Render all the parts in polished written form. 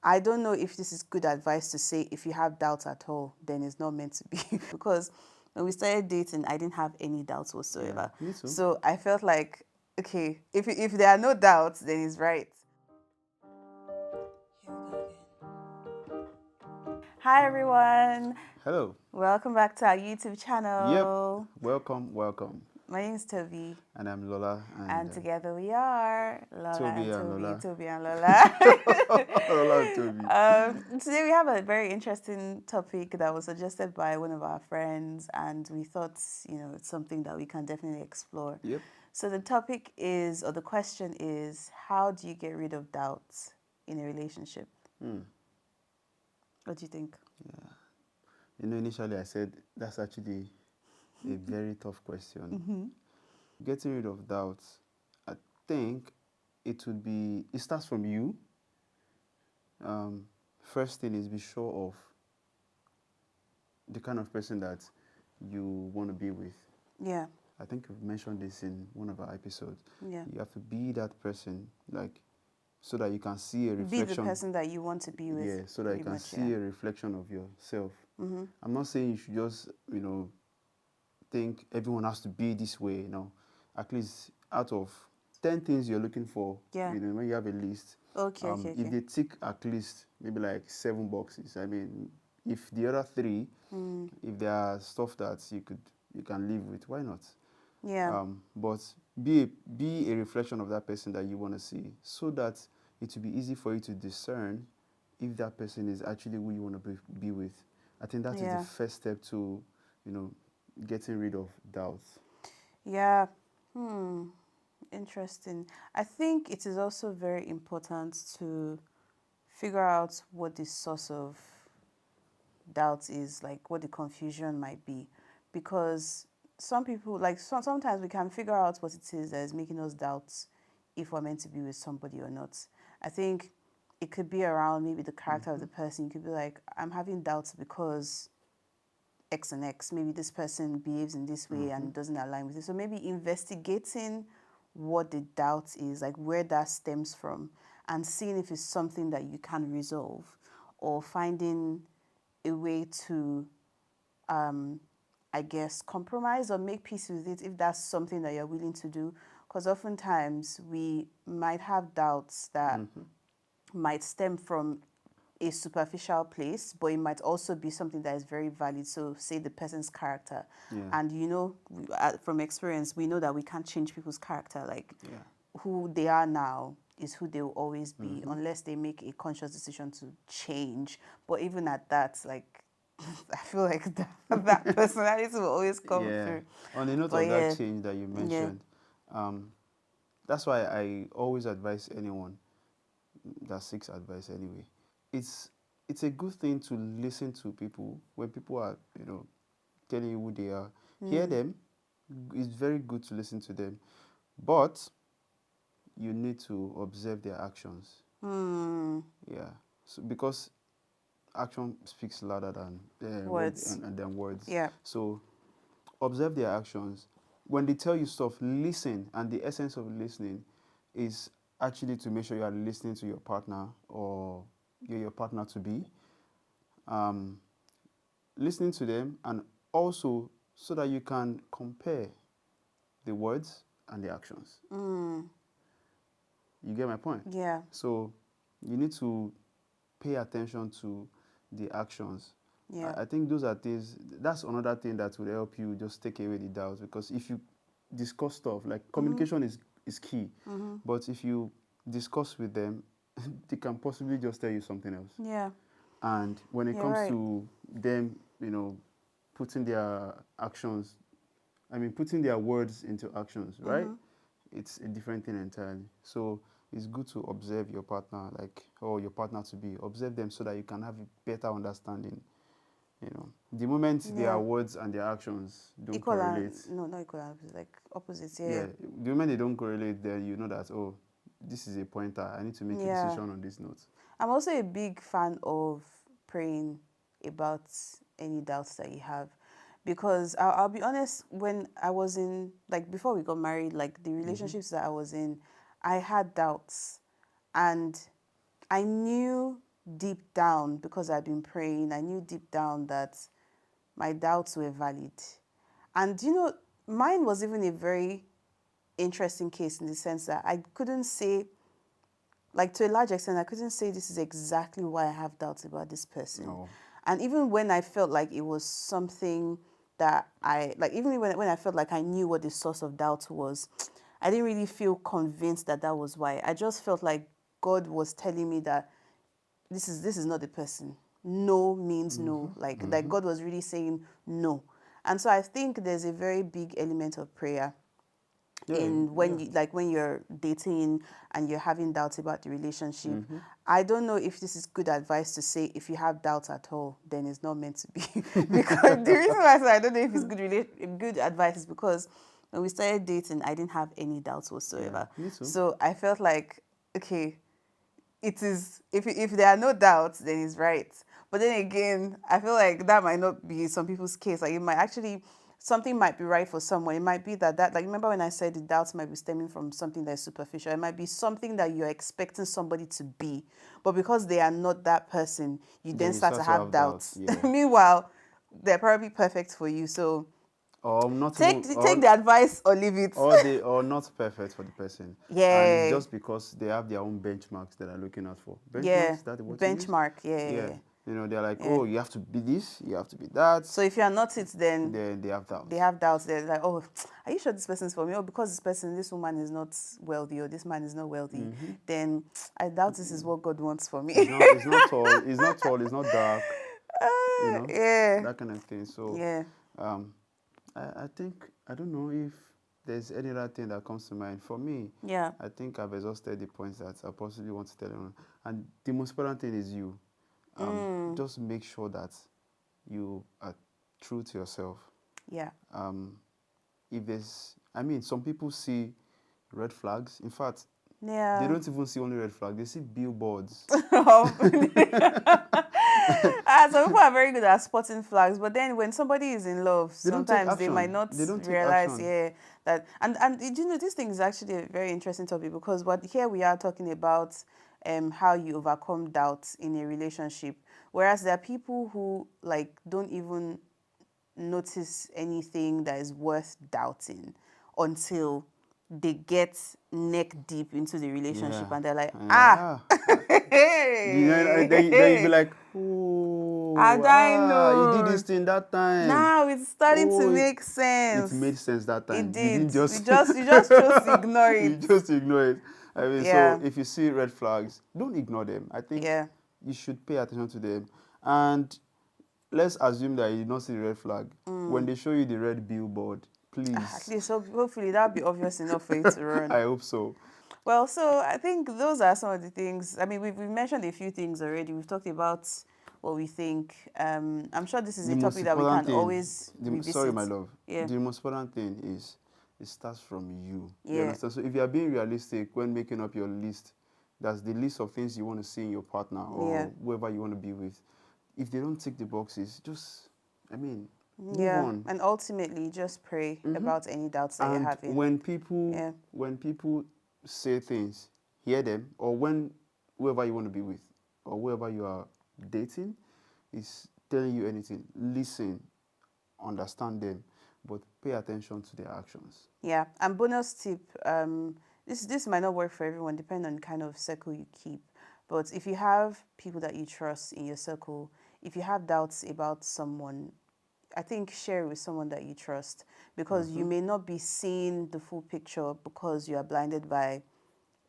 I don't know if this is good advice to say if you have doubts at all, then it's not meant to be. Because when we started dating, I didn't have any doubts whatsoever. Me too. So I felt like, okay, if there are no doubts, then it's right. Hi everyone, Hello. welcome back to our YouTube Yep. channel. Welcome. My name is Toby, And I'm Lola and and together we are Lola Toby and and Toby, Lola. Toby and Lola. Lola and Toby. Today we have a very interesting topic that was suggested by one of our friends, and we thought, it's something that we can definitely explore. Yep. So the topic is, or the question is, how do you get rid of doubts in a relationship? What do you think? Initially I said that's actually a very tough question. Getting rid of doubts, I think it starts from you. First thing is be sure of the kind of person that you want to be with. Yeah, I think we've mentioned this in one of our episodes. yeah. You have to be that person, like, so that you can see a Be the reflection. person that you want to be with, Yeah, so that you pretty can much, yeah. see a reflection of yourself. I'm not saying you should just, think everyone has to be this way. At least out of 10 things you're looking for, Yeah. when you have a list, if Okay. they tick at least maybe like 7 boxes, I mean, if the other three, if there are stuff that you can live with, why not? Yeah, But be a reflection of that person that you want to see, so that it will be easy for you to discern if that person is actually who you want to be with. I think that is the yeah, first step to, you know, getting rid of doubts. yeah. Interesting. I think it is also very important to figure out what the source of doubt is, like what the confusion might be. Because some people, like sometimes we can figure out what it is that is making us doubt if we're meant to be with somebody or not. I think it could be around maybe the character of the person. You could be like, I'm having doubts because X and X. Maybe this person behaves in this way and doesn't align with it. So maybe investigating what the doubt is, like where that stems from, and seeing if it's something that you can resolve, or finding a way to, I guess, compromise or make peace with it if that's something that you're willing to do. Because oftentimes we might have doubts that might stem from a superficial place, but it might also be something that is very valid. So, say the person's character, Yeah. and from experience, we know that we can't change people's character. Like Yeah. who they are now is who they will always be, unless they make a conscious decision to change. But even at that, like I feel like that personality will always come Yeah. through. On the note But of that yeah, change that you yeah, mentioned, um, that's why I always advise anyone that seeks advice anyway. It's it's a good thing to listen to people when people are, telling you who they are. Hear them. It's very good to listen to them, but you need to observe their actions. Yeah. So because action speaks louder than words, and than words. yeah, So observe their actions. When they tell you stuff, listen. And the essence of listening is actually to make sure you are listening to your partner or your partner to be. Um, Listening to them, and also so that you can compare the words and the actions. You get my point? yeah, So you need to pay attention to the actions. yeah, I think those are things, that's another thing that will help you just take away the doubts, because if you discuss stuff, like communication is key, but if you discuss with them, they can possibly just tell you something else. yeah. And when it You're comes right. to them, putting their actions, I mean, putting their words into actions, right? It's a different thing entirely. So it's good to observe your partner, like, or your partner to be. Observe them so that you can have a better understanding. The moment their Yeah. words and their actions don't Equal correlate, and no, not equal and opposite, like opposites. Yeah, yeah, the moment they don't correlate, then you know that, oh, this is a pointer. I need to make a yeah. decision on this note. I'm also a big fan of praying about any doubts that you have, because I'll be honest. When I was in, like, before we got married, like the relationships that I was in, I had doubts, and I knew deep down, because I'd been praying, I knew deep down that my doubts were valid. And mine was even a very interesting case in the sense that I couldn't say, like, to a large extent, I couldn't say this is exactly why I have doubts about this person. No. And even when I felt like it was something that even when I felt like I knew what the source of doubt was, I didn't really feel convinced that that was why. I just felt like God was telling me that this is not the person. No means no. Like God was really saying no. And so I think there's a very big element of prayer Yeah, in yeah. when you're dating and you're having doubts about the relationship. Mm-hmm. I don't know if this is good advice to say if you have doubts at all, then it's not meant to be. Because the reason why I say I don't know if it's good advice is because when we started dating, I didn't have any doubts Yeah, whatsoever. me too. So I felt like, okay, it is, if there are no doubts, then it's right. But then again, I feel like that might not be some people's case. Like, it might actually, something might be right for someone. It might be that like, remember when I said the doubts might be stemming from something that's superficial. It might be something that you're expecting somebody to be, but because they are not that person, you then Then you start start to to have have doubts. doubts. Yeah. Meanwhile, they're probably perfect for you. So Or not take even, take the advice or leave it. or not perfect for the person. And it's Yeah, just because they have their own benchmarks that they're looking out for. Benchmarks, yeah. is that the word to use? Benchmark. Yeah, yeah, Yeah. yeah. They're like, Yeah. oh, you have to be this, you have to be that. So if you are not it, then Then they have they doubts. have doubts. They're like, oh, are you sure this person's for me? Oh, because this woman is not wealthy, or this man is not wealthy, Mm-hmm. then I doubt this is what God wants for me. It's not dark, Yeah, that kind of thing. So yeah, um, I think, I don't know if there's any other thing that comes to mind. For me, yeah. I think I've exhausted the points that I possibly want to tell you. And the most important thing is you. Just make sure that you are true to yourself. Yeah. Um, if there's, I mean, some people see red flags. In fact, they Yeah. don't even see only red flags, they see billboards. Some people are very good at spotting flags, but then when somebody is in love, They don't take sometimes they might action. not They don't take realize, action. yeah, that and this thing is actually a very interesting topic because what here we are talking about how you overcome doubts in a relationship, whereas there are people who like don't even notice anything that is worth doubting until they get neck deep into the relationship Yeah. and they're like, And you're like, ah, then you be like, oh, and I you did know. this thing that time. Now it's starting to Oh, make it made sense. sense that It time. You did. didn't just, You just chose to ignore you it. just ignore it. I mean, so Yeah. if you see red flags, don't ignore them. I think Yeah. you should pay attention to them. And let's assume that you did not see the red flag. When they show you the red billboard, At please, least hopefully that'll be obvious enough for you to run. I hope so. Well, so I think those are some of the things. I mean, we've mentioned a few things already. We've talked about what we think. I'm sure this is The a most topic that we important can thing, always sorry, revisit. my love, Yeah. the most important thing is it starts from you. You Yeah. understand? So if you are being realistic when making up your list, that's the list of things you want to see in your partner Yeah. or whoever you want to be with. If they don't tick the boxes, just, I mean, move Yeah. on. And ultimately, just pray about any doubts that you're And having. Yeah. when people say things, hear them, or when whoever you want to be with or whoever you are dating is telling you anything, listen, understand them, but pay attention to their actions. Yeah, and bonus tip, this might not work for everyone, depending on the kind of circle you keep. But if you have people that you trust in your circle, if you have doubts about someone, I think share it with someone that you trust because you may not be seeing the full picture because you are blinded by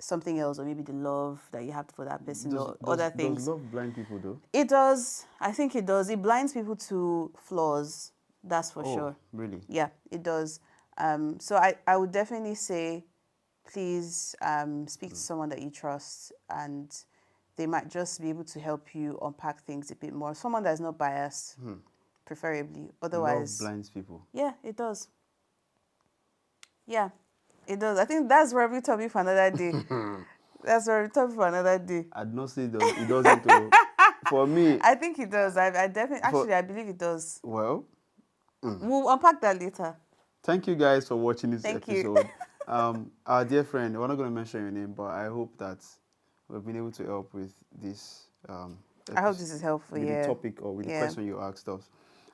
something else or maybe the love that you have for that person or other Does things. love blind people though? It does. I think it does. It blinds people to flaws. That's for Oh, sure. really? Yeah, it does. So I would definitely say, please speak to someone that you trust, and they might just be able to help you unpack things a bit more. Someone that's not biased, preferably. Love Otherwise, blinds people. yeah, it does. Yeah, it does. I think that's where we topic for another day. That's where we topic for another day. I'd not say it doesn't. Oh. For me, I think it does. I definitely, for actually, I believe it does. well, We'll unpack that later. thank you guys for watching this Thank you. episode. Our dear friend, we're not going to mention your name, but I hope that we've been able to help with this I hope this is helpful. with the Yeah. topic or with the Yeah. question you asked us.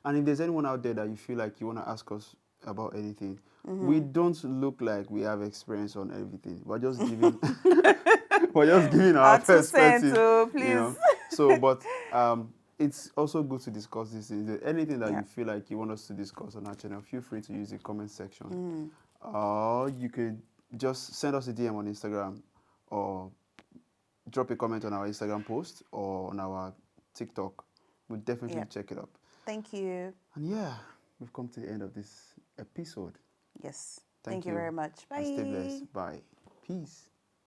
And if there's anyone out there that you feel like you want to ask us about anything, we Mm-hmm. don't look like we have experience on everything. We're just giving we're just giving our Our 2 cents, perspective, oh, you please. know. So, but it's also good to discuss these things. Anything that Yeah. you feel like you want us to discuss on our channel, feel free to use the comment section. Mm. Or you could just send us a DM on Instagram or drop a comment on our Instagram post or on our TikTok. We'll definitely Yeah. check it up. Thank you. And yeah, we've come to the end of this episode. Yes. Thank Thank you you very much. and stay Bye. blessed. Bye. Peace.